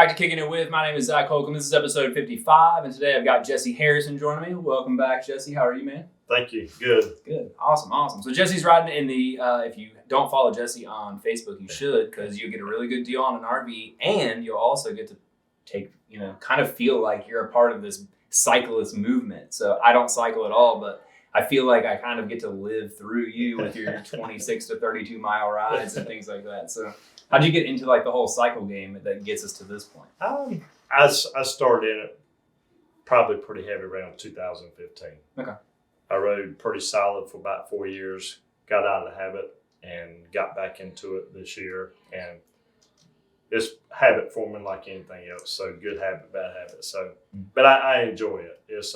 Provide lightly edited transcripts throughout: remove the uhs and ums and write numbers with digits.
back to Kicking It With. My name is Zac Holcomb. This is episode 55, and today I've got Jesse Harrison joining me. Welcome back, Jesse. How are you, man? Thank you. Good. Good. Awesome. So Jesse's riding in the, if you don't follow Jesse on Facebook, you should, because you'll get a really good deal on an RV, and you'll also get to take, kind of feel like you're a part of this cyclist movement. So I don't cycle at all, but I feel like I kind of get to live through you with your 26 to 32 mile rides and things like that. So how'd you get into like the whole cycle game that gets us to this point? I started in it probably pretty heavy around 2015. Okay. I rode pretty solid for about 4 years, got out of the habit and got back into it this year. And it's habit forming like anything else. So good habit, bad habit. So, but I enjoy it. It's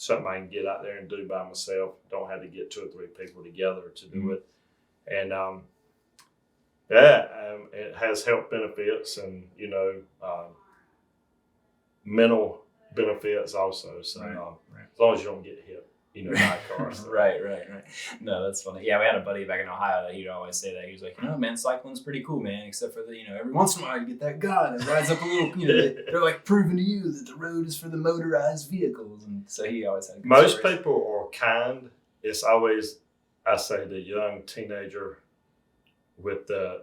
something I can get out there and do by myself. Don't have to get 2 or 3 people together to do it. And it has health benefits and mental benefits also. So as long as you don't get hit, by a car. So. Right. No, that's funny. Yeah, we had a buddy back in Ohio that he'd always say that. He was like, man, cycling's pretty cool, man. Except for every once in a while you get that guy that rides up a little, they're like proving to you that the road is for the motorized vehicles. And so he always had a good Most stories. people are kind. It's always, I say, the young teenager with the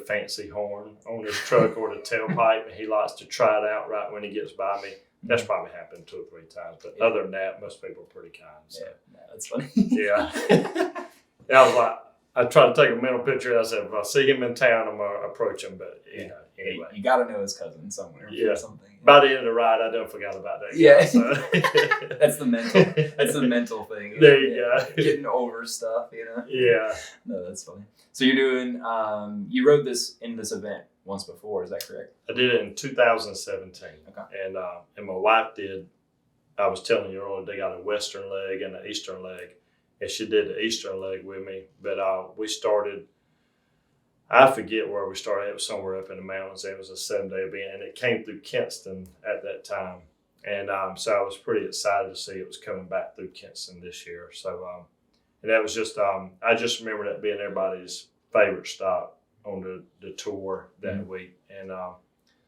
fancy horn on his truck or the tailpipe, and he likes to try it out right when he gets by me. That's probably happened 2 or 3 times, but other than that, most people are pretty kind. So. Yeah, that's funny. Yeah. I was like, I tried to take a mental picture. I said, if I see him in town, I'm going to approach him. But, anyway. You got to know his cousin somewhere or something. By the end of the ride, I done forgot about that. Yeah. Guy, so. That's the mental thing. There you go. Getting over stuff, Yeah. No, that's funny. So you're doing, you rode this in this event once before, is that correct? I did it in 2017. Okay. And my wife did, I was telling you earlier, they got a western leg and an eastern leg. And she did the eastern leg with me. But we started, I forget where we started. It was somewhere up in the mountains. It was a 7-day event. And it came through Kinston at that time. And so I was pretty excited to see it was coming back through Kinston this year. So, and that was just, I just remember that being everybody's favorite stop on the tour that week. And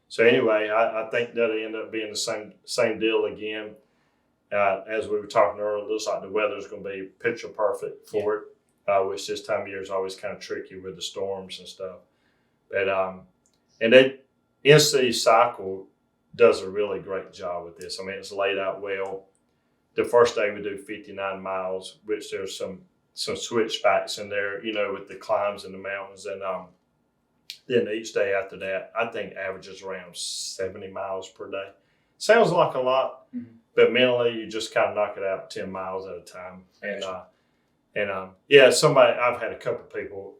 so anyway, I think that'll end up being the same deal again. As we were talking earlier, it looks like the weather's going to be picture perfect for it, which this time of year is always kind of tricky with the storms and stuff. But and NC Cycle does a really great job with this. I mean, it's laid out well. The first day we do 59 miles, which there's some switchbacks in there, with the climbs in the mountains. And then each day after that, I think averages around 70 miles per day. Sounds like a lot, but mentally you just kind of knock it out 10 miles at a time. And I've had a couple of people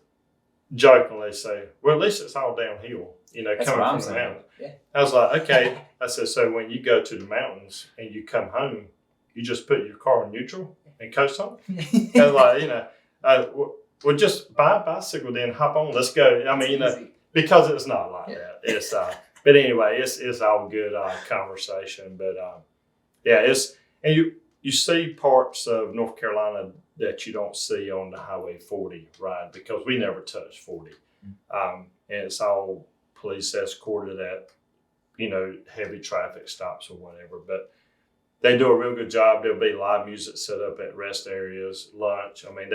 jokingly say, well, at least it's all downhill, That's coming from the mountains. Yeah. I was like, okay. I said, so when you go to the mountains and you come home, you just put your car in neutral and coast home? I was like, well, just buy a bicycle, then hop on. Let's go. I mean, because it's not like that. It's but anyway, it's all good conversation. But and you see parts of North Carolina that you don't see on the Highway 40 ride because we never touch 40, and it's all police escorted at heavy traffic stops or whatever. But they do a real good job. There'll be live music set up at rest areas, lunch. I mean,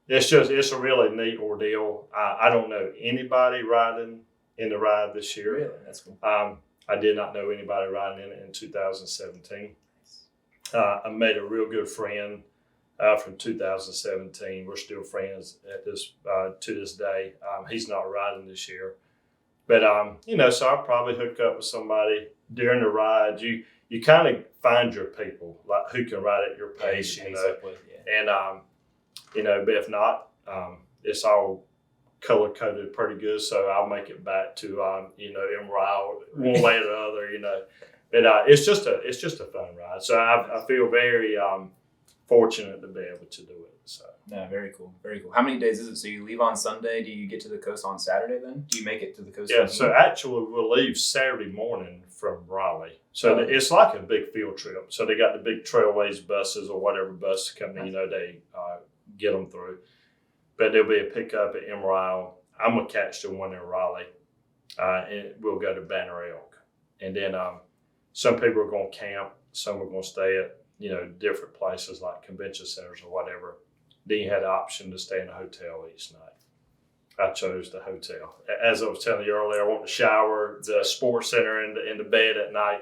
it's a really neat ordeal. I don't know anybody riding in the ride this year. Really? That's cool. I did not know anybody riding in it in 2017. I made a real good friend from 2017. We're still friends at this to this day. He's not riding this year. But, so I'll probably hook up with somebody during the ride. You kind of find your people, like who can ride at your pace, And, but if not, it's all color coded pretty good. So I'll make it back to, Emerald one way or the other, But it's just a fun ride. So I feel very fortunate to be able to do it. So. No, very cool. Very cool. How many days is it? So you leave on Sunday. Do you get to the coast on Saturday then? Do you make it to the coast? Yeah, so actually we'll leave Saturday morning from Raleigh. So it's like a big field trip. So they got the big Trailways buses or whatever bus company, they get them through. But there'll be a pickup at Emerald. I'm going to catch the one in Raleigh. And we'll go to Banner Elk. And then some people are going to camp, some are going to stay at, you know, different places like convention centers or whatever. Then you had the option to stay in a hotel each night. I chose the hotel. As I was telling you earlier, I want to shower, the sports center, and the bed at night,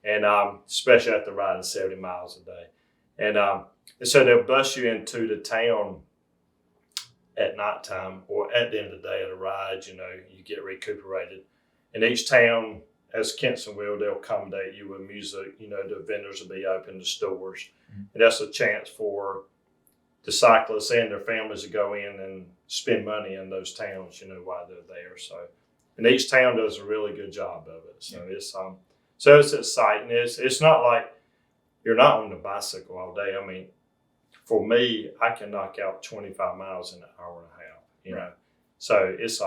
and especially after riding 70 miles a day. And so they'll bus you into the town at nighttime or at the end of the day of the ride. You know, you get recuperated. And each town, as Kinston will, they'll accommodate you with music. You know, the vendors will be open, the stores. Mm-hmm. And that's a chance for the cyclists and their families to go in and spend money in those towns, you know, while they're there. So, and each town does a really good job of it. So it's exciting. It's not like you're not on the bicycle all day. I mean, for me, I can knock out 25 miles in an hour and a half, you know. So it's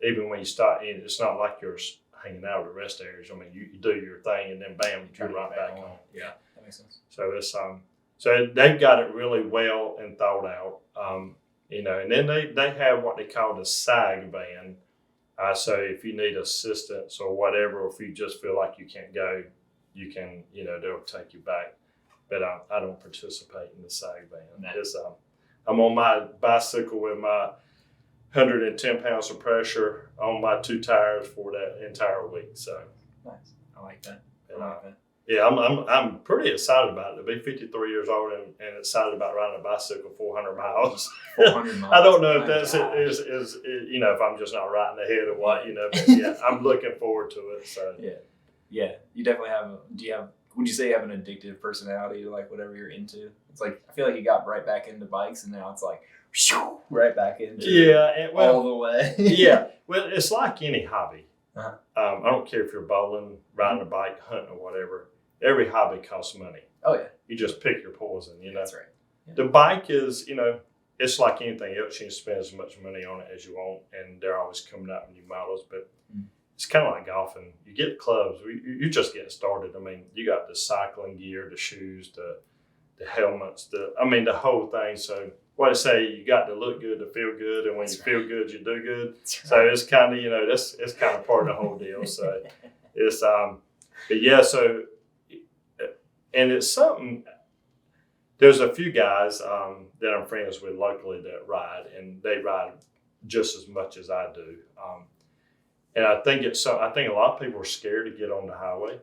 even when you start in, it's not like you're hanging out at the rest areas. I mean, you do your thing and then bam, you're right back on. Yeah, that makes sense. So it's so they've got it really well and thought out. You know, and then they have what they call the SAG van. So if you need assistance or whatever, or if you just feel like you can't go, you can, you know, they'll take you back. But I don't participate in the SAG van. No. I'm on my bicycle with my 110 pounds of pressure on my 2 tires for that entire week. So nice. I like that. Yeah, I'm pretty excited about it. To be 53 years old and excited about riding a bicycle 400 miles. 400 miles. I don't know if that's is you know, if I'm just not right in the head or what, you know. But yeah, I'm looking forward to it. So yeah, you definitely have. Would you say you have an addictive personality to like whatever you're into? It's like I feel like you got right back into bikes and now it's like right back into all the way. Yeah, well, it's like any hobby. Uh-huh. I don't care if you're bowling, riding a bike, hunting, or whatever. Every hobby costs money. Oh yeah. You just pick your poison, you know. That's right. Yeah. The bike is, you know, it's like anything else. You can spend as much money on it as you want, and they're always coming out with new models. But it's kind of like golfing. You get clubs. You just getting started. I mean, you got the cycling gear, the shoes, the helmets, the whole thing. So what I say, you got to look good to feel good, and when you feel good, you do good. Right. So it's kind of, you know, it's kind of part of the whole deal. So it's but yeah. So and it's something. There's a few guys that I'm friends with locally that ride, and they ride just as much as I do. And I think I think a lot of people are scared to get on the highway.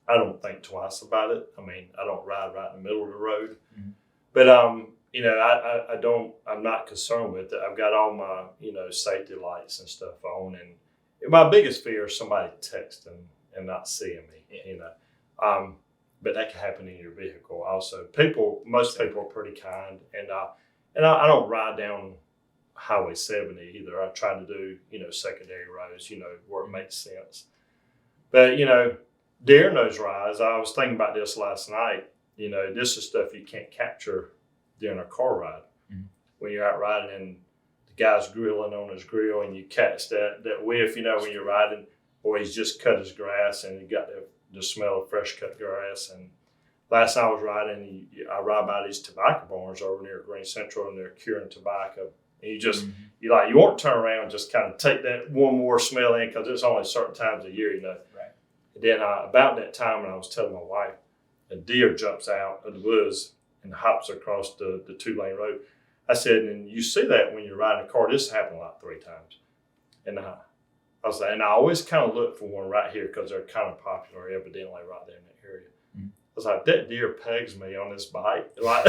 I don't think twice about it. I mean, I don't ride right in the middle of the road, but you know, I'm not concerned with it. I've got all my, you know, safety lights and stuff on, and my biggest fear is somebody texting and not seeing me, you know. But that can happen in your vehicle also. Most people are pretty kind, and I don't ride down Highway 70 either. I try to do, you know, secondary roads, you know, where it makes sense. But, you know, during those rides, I was thinking about this last night. You know, this is stuff you can't capture during a car ride. When you're out riding and the guy's grilling on his grill and you catch that whiff, you know, when you're riding, or he's just cut his grass and you got the smell of fresh cut grass. And last time I was riding, I ride by these tobacco barns over near Green Central, and they're curing tobacco. And you just, you want to turn around and just kind of take that one more smell in, because it's only certain times of year, you know. Right. And then about that time, when I was telling my wife, a deer jumps out of the woods and hops across the 2-lane road. I said, and you see that when you're riding a car. This happened like 3 times. And I was like, and I always kind of look for one right here because they're kind of popular, evidently, right there in that area. I was like, that deer pegs me on this bike. Like,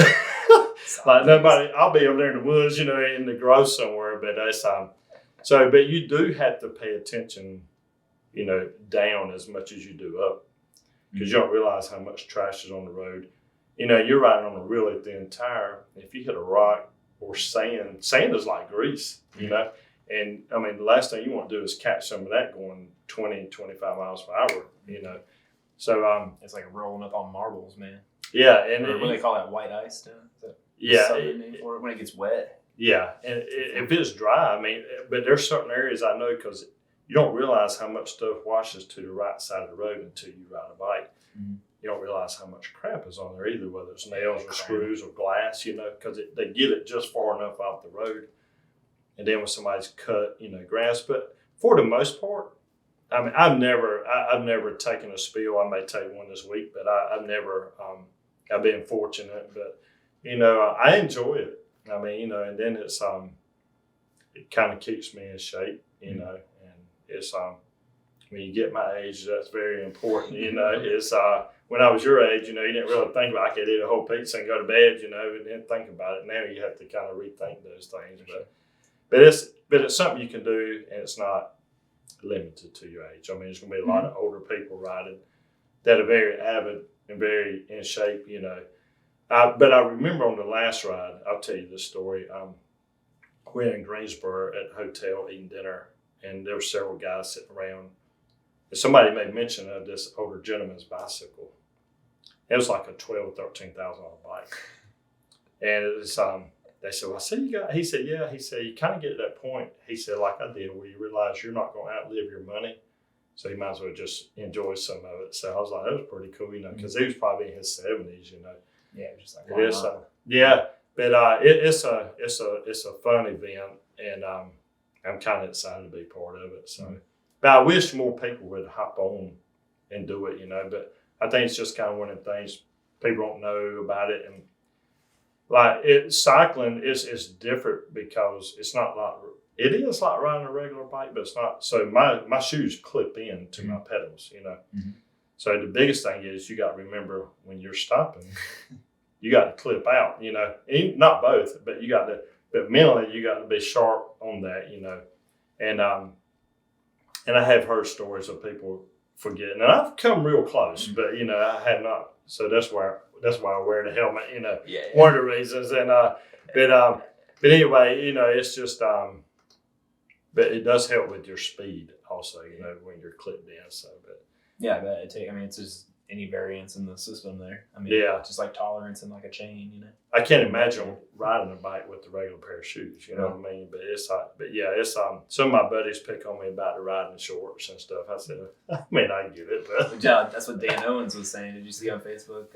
like nobody, I'll be over there in the woods, you know, in the grove somewhere, but that's but you do have to pay attention, you know, down as much as you do up, because you don't realize how much trash is on the road. You know, you're riding on a really thin tire. If you hit a rock or sand is like grease, you know. And I mean, the last thing you want to do is catch some of that going 20, 25 miles per hour, you know. So it's like rolling up on marbles, man. Yeah, and what do they call that, white ice too? Name for it when it gets wet. Yeah, and if it's dry, I mean, but there's certain areas I know, because you don't realize how much stuff washes to the right side of the road until you ride a bike. You don't realize how much crap is on there either, whether it's nails or screws or glass, you know, because they get it just far enough off the road. And then when somebody's cut, you know, grass. But for the most part, I mean, I've never taken a spill. I may take one this week, but I've never. I've been fortunate, but I enjoy it. I mean, and then it's it kind of keeps me in shape, and it's when you get my age, that's very important. It's when I was your age, you didn't really think about I could eat a whole pizza and go to bed, and didn't think about it. Now you have to kind of rethink those things, but it's something you can do, and it's not limited to your age. I mean, there's going to be a lot of older people riding that are very avid and very in shape, But I remember on the last ride, I'll tell you this story. We're in Greensboro at a hotel eating dinner, and there were several guys sitting around. And somebody made mention of this older gentleman's bicycle. It was like a $12,000 or $13,000 bike. And it was, they said, well, I see you got, he said, yeah. He said, you kind of get to that point, he said, like I did, where you realize you're not going to outlive your money. So you might as well just enjoy some of it. So I was like, that was pretty cool, because he was probably in his 70s, Yeah, just like it is, yeah, but it's a fun event, and I'm kind of excited to be part of it. So, but I wish more people would hop on and do it, But I think it's just kind of one of the things people don't know about it, and like cycling is different because it's not like. It is like riding a regular bike, but it's not. So my shoes clip in to my pedals, So the biggest thing is you got to remember when you're stopping, you got to clip out, Not both, but you got to. But mentally, you got to be sharp on that, And I have heard stories of people forgetting, and I've come real close, but I have not. So that's why I wear the helmet, One of the reasons, and but anyway, it's just. But it does help with your speed also, when you're clipped in. So, but yeah, I bet it's just any variance in the system there. I mean, just like tolerance in like a chain, I can't imagine riding a bike with a regular pair of shoes. You know what I mean? But it's it's some of my buddies pick on me about the riding shorts and stuff. I said, I get it, but that's what Dan Owens was saying. Did you see on Facebook?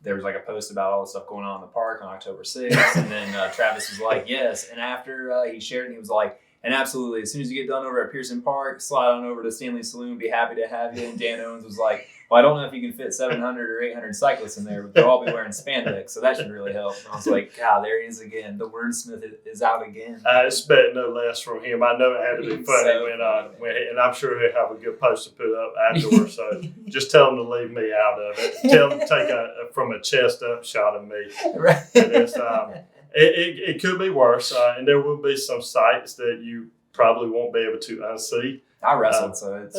There was like a post about all the stuff going on in the park on October 6th, and then Travis was like, yes, and after he shared it, he was like. And absolutely, as soon as you get done over at Pearson Park, slide on over to Stanley's Saloon. Be happy to have you. And Dan Owens was like, well, I don't know if you can fit 700 or 800 cyclists in there, but they'll all be wearing spandex, so that should really help. And I was like, God, there he is again. The wordsmith is out again. I expect no less from him. I know it had to be funny and I'm sure he'll have a good post to put up afterwards. So just tell him to leave me out of it. Tell him to take from a chest up shot of me. Right. And it's, it could be worse, and there will be some sights that you probably won't be able to unsee. I wrestled, so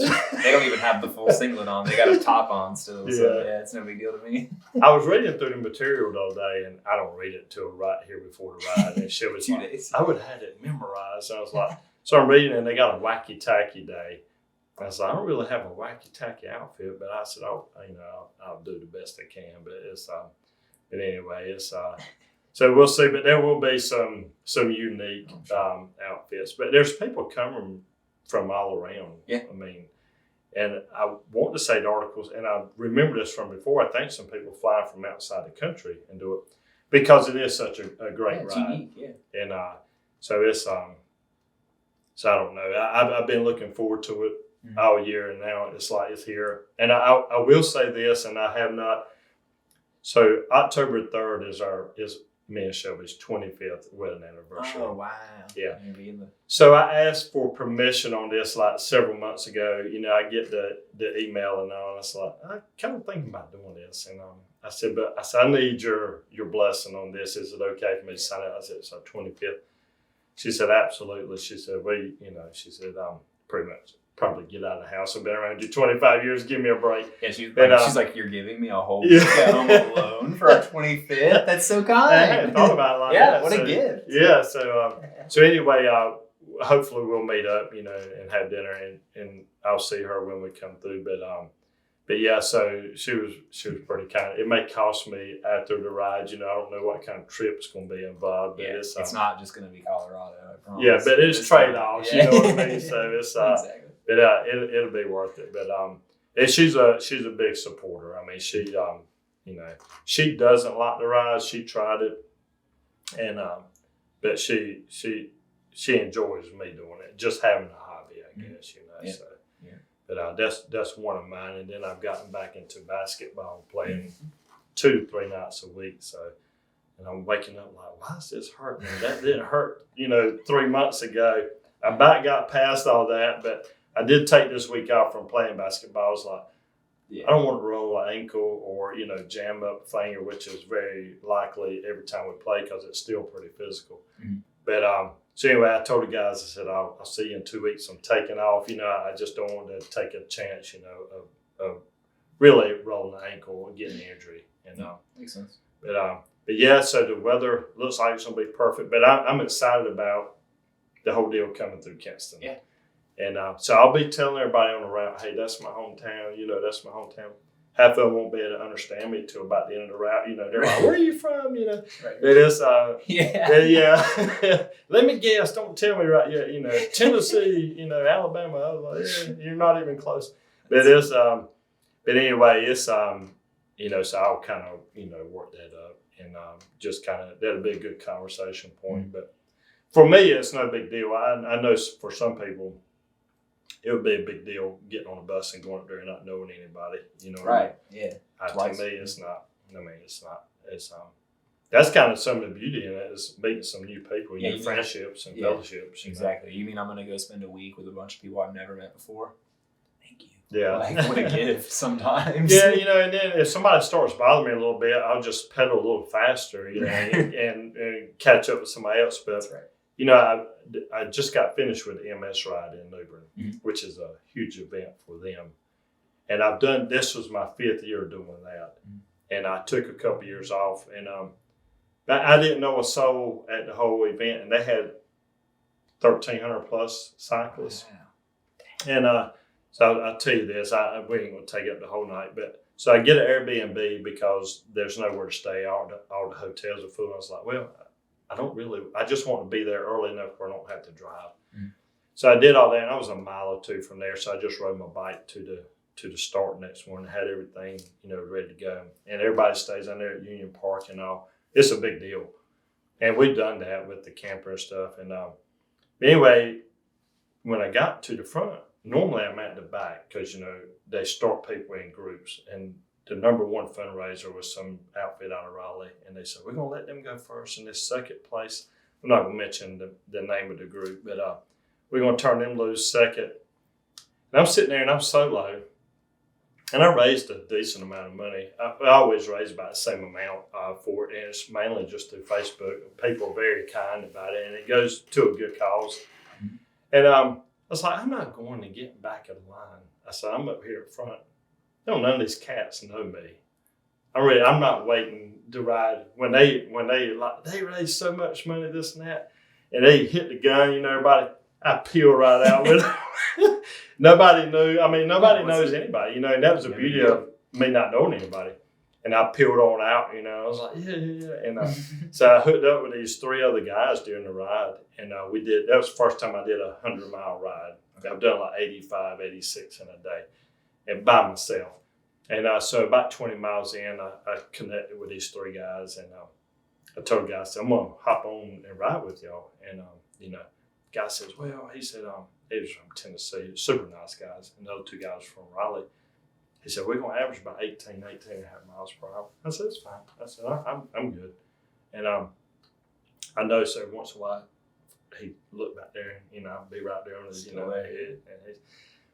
they don't even have the full singlet on. They got a top on still, so it's no big deal to me. I was reading through the material the other day, and I don't read it until right here before the ride. And she was 2 like, days. I would have had it memorized. And I was like, so I'm reading, and they got a wacky tacky day. I was like, I don't really have a wacky tacky outfit, but I said, I'll do the best I can. But but anyway, it's. So we'll see, but there will be some unique outfits. But there's people coming from all around. Yeah. I mean, and I want to say the articles, and I remember this from before. I think some people fly from outside the country and do it because it is such a great it's ride. Unique, yeah. And so it's so I don't know. I've been looking forward to it all year, and now it's like it's here. And I will say this, and I have not. So October 3rd is me and Shelby's 25th wedding anniversary. Oh, wow. Yeah. So I asked for permission on this like several months ago. I get the email and all. And it's like, I kind of thinking about doing this. And I said, I need your blessing on this. Is it okay for me to sign it? I said, it's our 25th. She said, absolutely. She said, she said, pretty much probably get out of the house. I've been around you 25 years. Give me a break. Yeah, she's like, you're giving me a whole home alone for our 25th. That's so kind. I hadn't thought about it like that. What a gift. Yeah. So anyway, hopefully we'll meet up, and have dinner, and I'll see her when we come through. But yeah, so she was pretty kind. It may cost me after the ride. I don't know what kind of trip's going to be involved. But it's not just going to be Colorado. I promise. Yeah, but it's trade-offs. You know what I mean? So it's exactly. But it'll be worth it. But and she's a big supporter. I mean, she she doesn't like the ride. She tried it, and but she enjoys me doing it, just having a hobby, I guess. Yeah. So, But that's one of mine. And then I've gotten back into basketball, playing 2 to 3 nights a week. So, and I'm waking up like, why is this hurting? That didn't hurt, 3 months ago. I about got past all that, but I did take this week off from playing basketball. I was like, I don't want to roll an ankle or, jam up a finger, which is very likely every time we play because it's still pretty physical. Mm-hmm. But so anyway, I told the guys, I said, I'll see you in 2 weeks. I'm taking off. I just don't want to take a chance, of really rolling an ankle or getting an injury. Makes sense. But yeah, so the weather looks like it's going to be perfect. But I'm excited about the whole deal coming through Kinston. Yeah. And so I'll be telling everybody on the route, hey, that's my hometown. That's my hometown. Half of them won't be able to understand me till about the end of the route. They're like, where are you from? Right. It is, yeah. Let me guess. Don't tell me right yet. Tennessee, Alabama. I was like, you're not even close. But it's, but anyway, it's, so I'll kind of, work that up and just kind of, that'll be a good conversation point. But for me, it's no big deal. I know for some people, it would be a big deal getting on a bus and going up there and not knowing anybody. Right. Yeah. To me, it's not. It's not. It's that's kind of some of the beauty in it is meeting some new people, friendships and fellowships. Exactly. You mean I'm going to go spend a week with a bunch of people I've never met before? Thank you. Yeah. What a gift sometimes. Yeah, and then if somebody starts bothering me a little bit, I'll just pedal a little faster, and catch up with somebody else. But that's right. I just got finished with the MS ride in New Bern, which is a huge event for them. And this was my 5th year doing that. And I took a couple years off. And I didn't know a soul at the whole event. And they had 1,300 plus cyclists. Wow. And so I'll tell you this, we ain't going to take up the whole night. But so I get an Airbnb because there's nowhere to stay. All the hotels are full. I was like, well, I just want to be there early enough where I don't have to drive. So I did all that, and I was a mile or two from there. So I just rode my bike to the start next morning, had everything, ready to go. And everybody stays in there at Union Park and all. It's a big deal. And we've done that with the camper and stuff. And anyway, when I got to the front, normally I'm at the back because, they start people in groups. And the number one fundraiser was some outfit out of Raleigh. And they said, we're going to let them go first in this second place. I'm not going to mention the name of the group, but we're going to turn them loose second. And I'm sitting there and I'm solo. And I raised a decent amount of money. I always raise about the same amount for it. And it's mainly just through Facebook. People are very kind about it. And it goes to a good cause. And I was like, I'm not going to get back in line. I said, I'm up here at front. None of these cats know me. I'm not waiting to ride when they raise so much money, this and that, and they hit the gun. Everybody, I peel right out with them. Nobody knew. I mean, nobody knows anybody. And that was the beauty of me not knowing anybody. And I peeled on out. I was like, yeah. And so I hooked up with these 3 other guys during the ride, and we did. That was the first time I did a 100-mile ride. I've done like 85, 86 in a day. And by myself. And so about 20 miles in, I connected with these 3 guys. And I told the guy, I said, I'm going to hop on and ride with y'all. And, the guy says, well, he said, he was from Tennessee, super nice guys. And the other 2 guys from Raleigh. He said, we're going to average about 18 and a half miles per hour. I said, it's fine. I said, I'm good. And I noticed every once in a while, he'd look back there and, I'd be right there on his, head.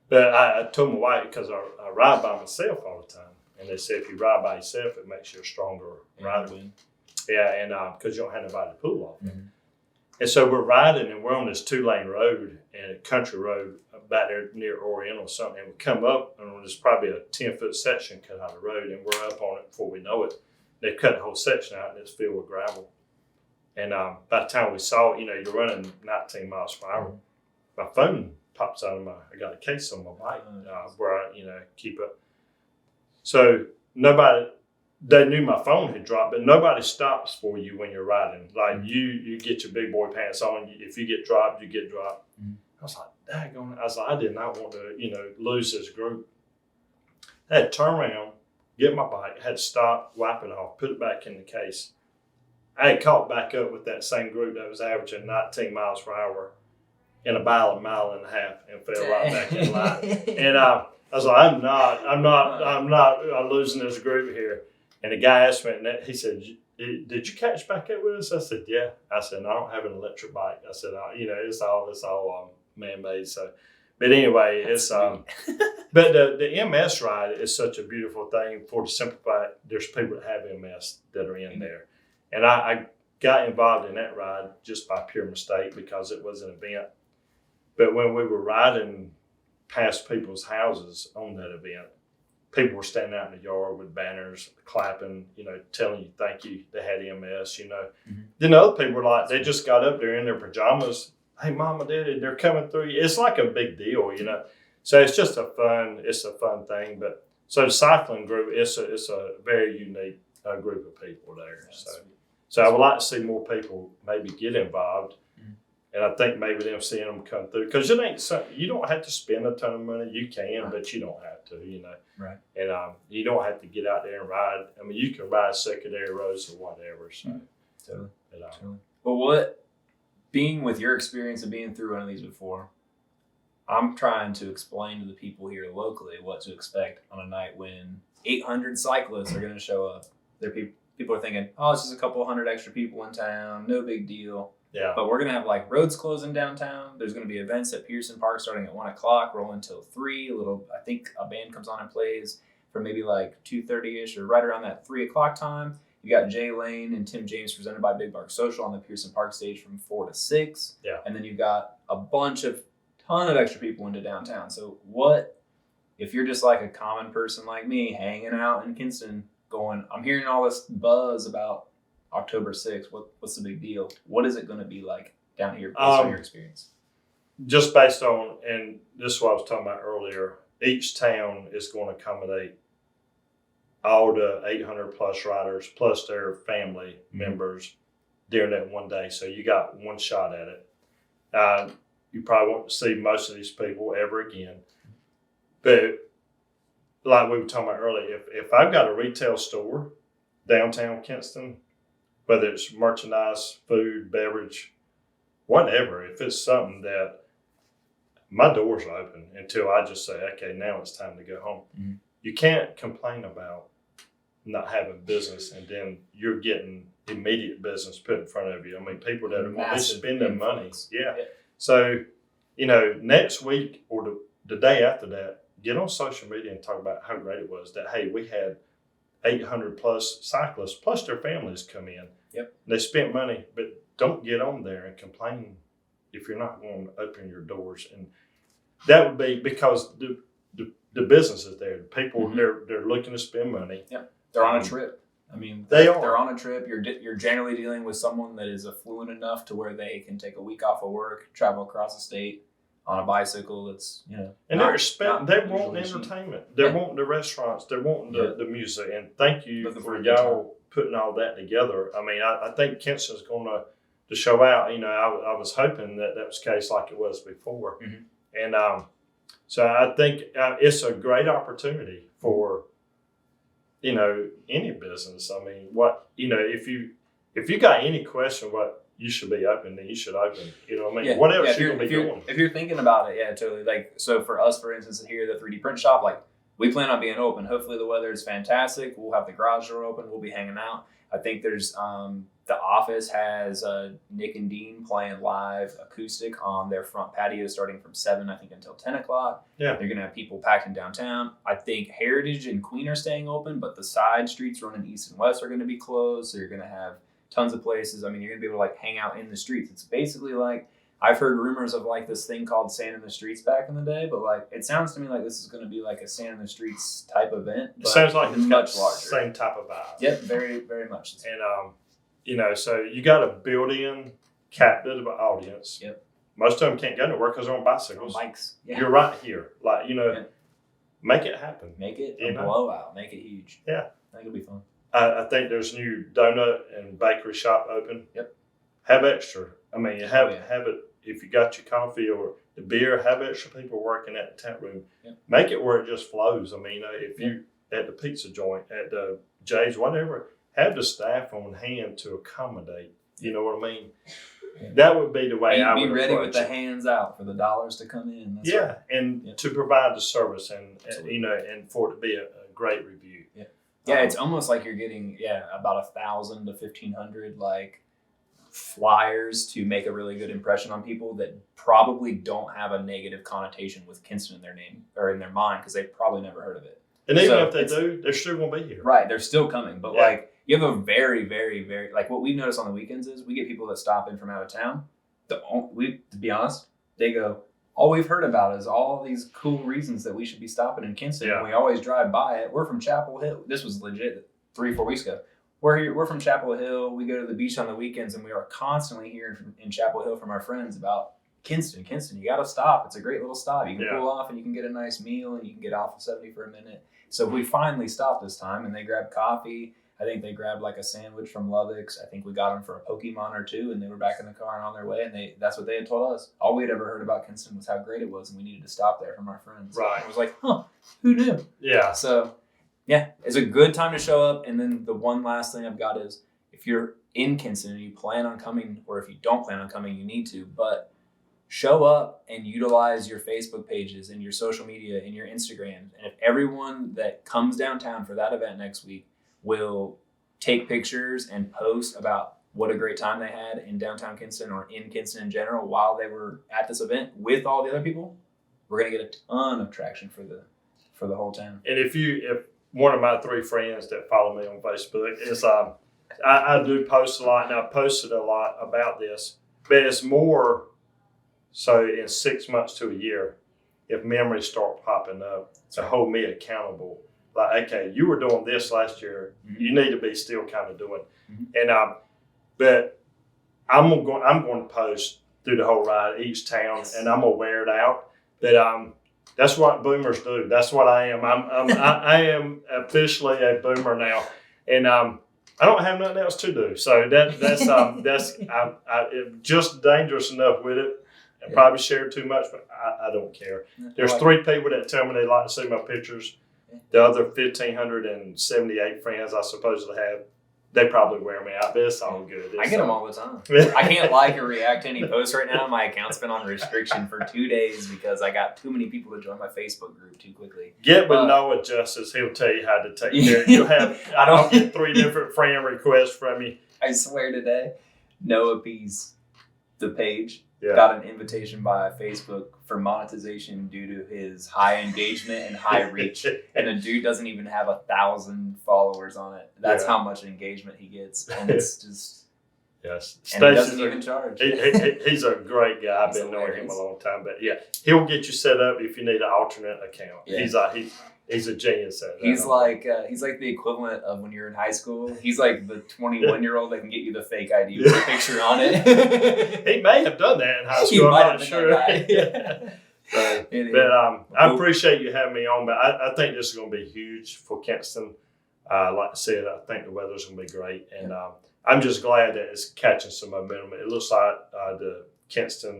But I told my wife, because I ride by myself all the time. And they said if you ride by yourself, it makes you a stronger rider. Yeah, and because you don't have nobody to pull off. And so we're riding, and we're on this 2-lane road, and a country road back there near Oriental or something. And we come up, and there's probably a 10-foot section cut out of the road, and we're up on it before we know it. They cut the whole section out, and it's filled with gravel. And by the time we saw it, you're running 19 miles per hour. My phone pops out of I got a case on my bike where I, keep it. So they knew my phone had dropped, but nobody stops for you when you're riding. Like you get your big boy pants on. If you get dropped, you get dropped. I was like, daggone it. I was like, I did not want to, lose this group. I had to turn around, get my bike, had to stop, wipe it off, put it back in the case. I had caught back up with that same group that was averaging 19 miles per hour. in about a mile and a half and fell right back in line. And I was like, I'm not losing this group here. And the guy asked me, and he said, did you catch back up with us? I said, yeah. I said, no, I don't have an electric bike. I said, it's all man-made. So, but anyway, it's but the MS ride is such a beautiful thing. For the simple fact, there's people that have MS that are in there, and I got involved in that ride just by pure mistake because it was an event. But when we were riding past people's houses on that event, people were standing out in the yard with banners, clapping, telling you thank you. They had MS, Then other people were like, they just got up there in their pajamas. Hey, Mama, Daddy, they're coming through. It's like a big deal, So it's just a fun thing. But so the cycling group, it's a very unique group of people there. So I would like to see more people maybe get involved. And I think maybe them seeing them come through, because you don't have to spend a ton of money. You can, but you don't have to, Right. And you don't have to get out there and ride. I mean, you can ride secondary roads or whatever. So, Totally. Well, being with your experience of being through one of these before, I'm trying to explain to the people here locally what to expect on a night when 800 cyclists are going to show up. People are thinking, oh, it's just a couple hundred extra people in town, no big deal. Yeah. But we're going to have roads closing downtown. There's going to be events at Pearson Park starting at 1 o'clock, rolling until 3. I think a band comes on and plays for maybe 2:30ish or right around that 3 o'clock time. You got Jay Lane and Tim James presented by Big Bark Social on the Pearson Park stage from 4 to 6. Yeah. And then you've got a ton of extra people into downtown. So if you're just a common person like me hanging out in Kinston going, I'm hearing all this buzz about October 6th. What's the big deal? What is it going to be like down here based on your experience? Just based on, and this is what I was talking about earlier, each town is going to accommodate all the 800 plus riders plus their family members during that one day. So you got one shot at it. You probably won't see most of these people ever again. But like we were talking about earlier, if I've got a retail store downtown Kinston, whether it's merchandise, food, beverage, whatever, if it's something that my doors are open until I just say, okay, now it's time to go home. Mm-hmm. You can't complain about not having business and then you're getting immediate business put in front of you. I mean, people that are going to be spending money. Yeah. So, next week or the day after that, get on social media and talk about how great it was that, hey, we had 800 plus cyclists plus their families come in. Yep. They spent money, but don't get on there and complain if you're not going to open your doors. And that would be because the business is there. The people, they're looking to spend money. Yeah. They're on a trip. I mean, they're on a trip. You're generally dealing with someone that is affluent enough to where they can take a week off of work, travel across the state on a bicycle. It's and they want entertainment. They're wanting the restaurants. They're wanting the music. And thank you for y'all putting all that together. I mean, I think Kinston's going to show out. I was hoping that was the case like it was before, and so I think it's a great opportunity for any business. I mean, if you got any question what you should be open, then you should open. What else you gonna be doing? If you're thinking about it, yeah, totally. So for us, for instance, here at the 3D print shop, we plan on being open. Hopefully the weather is fantastic. We'll have the garage door open. We'll be hanging out. I think there's the office has Nick and Dean playing live acoustic on their front patio starting from 7, I think, until 10 o'clock. Yeah. They're going to have people packed in downtown. I think Heritage and Queen are staying open, but the side streets running east and west are going to be closed. So you're going to have tons of places. I mean, you're going to be able to hang out in the streets. It's basically I've heard rumors of this thing called Sand in the Streets back in the day, but it sounds to me like this is going to be a Sand in the Streets type event. It sounds like it's much larger. Same type of vibe. Yep, very, very much. And so you got a built-in captive audience. Yep. Most of them can't go nowhere because they're on bicycles. On bikes. Yeah. You're right here. Make it happen. Make it a blowout. Make it huge. Yeah. I think it'll be fun. I think there's a new donut and bakery shop open. Yep. Have extra. I mean, have it. If you got your coffee or the beer, have extra people working at the tent room. Yep. Make it where it just flows. I mean, if you at the pizza joint, at the Jay's, whatever, have the staff on hand to accommodate. You know what I mean? That would be the way I would be ready with the it. hands out for the dollars to come in. That's yeah, right. and to provide the service and and for it to be a great review. Yeah, yeah, it's almost like you're getting about 1,000 to 1,500 like flyers to make a really good impression on people that probably don't have a negative connotation with Kinston in their name or in their mind because they've probably never heard of it. And even if they do, they're still going to be here. Right, they're still coming, but like. You have a very, very, very like what we've noticed on the weekends is we get people that stop in from out of town. To be honest, they go, all we've heard about is all these cool reasons that we should be stopping in Kinston. Yeah. And we always drive by it. We're from Chapel Hill. This was legit 3-4 weeks ago. We're from Chapel Hill. We go to the beach on the weekends, and we are constantly hearing in Chapel Hill from our friends about Kinston. You got to stop. It's a great little stop. You can pull off, and you can get a nice meal, and you can get off of 70 for a minute. So we finally stopped this time, and they grabbed coffee. I think they grabbed like a sandwich from Lovex. I think we got them for a Pokemon or two, and they were back in the car and on their way. And that's what they had told us. All we had ever heard about Kinston was how great it was, and we needed to stop there from our friends. Right. And it was like, who knew? Yeah. So, it's a good time to show up. And then the one last thing I've got is if you're in Kinston and you plan on coming, or if you don't plan on coming, you need to, but show up and utilize your Facebook pages and your social media and your Instagram. And if everyone that comes downtown for that event next week will take pictures and post about what a great time they had in downtown Kinston or in Kinston in general while they were at this event with all the other people, we're going to get a ton of traction for the whole town. And if one of my 3 friends that follow me on Facebook is, I do post a lot, and I posted a lot about this, but it's more so in 6 months to a year, if memories start popping up to hold me accountable. Like, okay, you were doing this last year. Mm-hmm. You need to be still kind of doing. Mm-hmm. And but I'm going to post through the whole ride, each town, and I'm gonna wear it out. But that's what boomers do. That's what I am. I am officially a boomer now, and I don't have nothing else to do. So that's I'm just dangerous enough with it. I probably share too much, but I don't care. There's 3 people that tell me they like to see my pictures. The other 1,578 friends I supposedly have, they probably wear me out, but it's all good. I get them all the time. I can't like or react to any posts right now. My account's been on restriction for 2 days because I got too many people to join my Facebook group too quickly. Get with Noah Justice. He'll tell you how to take care. You'll have, I'll get 3 different friend requests from you. I swear today, Noah P's, the page, got an invitation by Facebook for monetization due to his high engagement and high reach. And the dude doesn't even have 1,000 followers on it. That's how much engagement he gets. And it's just... Yes. And he doesn't even charge. He's a great guy. I've been knowing him a long time. But he'll get you set up if you need an alternate account. Yeah. He's a genius at that. He's like the equivalent of when you're in high school. He's like the 21-year-old that can get you the fake ID with a picture on it. He may have done that in high school. I'm not sure. But I appreciate you having me on. But I think this is going to be huge for Kinston. Like I said, I think the weather's going to be great. And I'm just glad that it's catching some momentum. It looks like the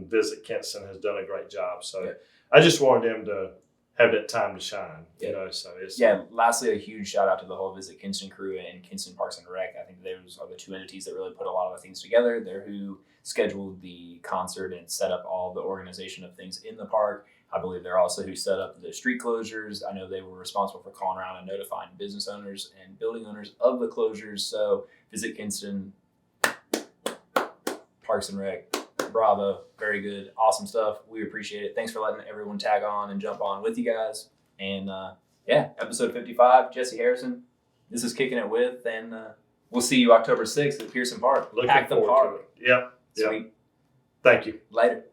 Visit Kinston has done a great job. So I just wanted them to have that time to shine, so it's... Yeah, lastly, a huge shout out to the whole Visit Kinston crew and Kinston Parks and Rec. I think those are the 2 entities that really put a lot of the things together. They're who scheduled the concert and set up all the organization of things in the park. I believe they're also who set up the street closures. I know they were responsible for calling around and notifying business owners and building owners of the closures. So Visit Kinston, Parks and Rec, bravo, very good, awesome stuff. We appreciate it. Thanks for letting everyone tag on and jump on with you guys. And episode 55, Jesse Harrison. This is Kicking It With, and we'll see you October 6th at Pearson Park. Pack the park. Yep. Sweet. Thank you. Later.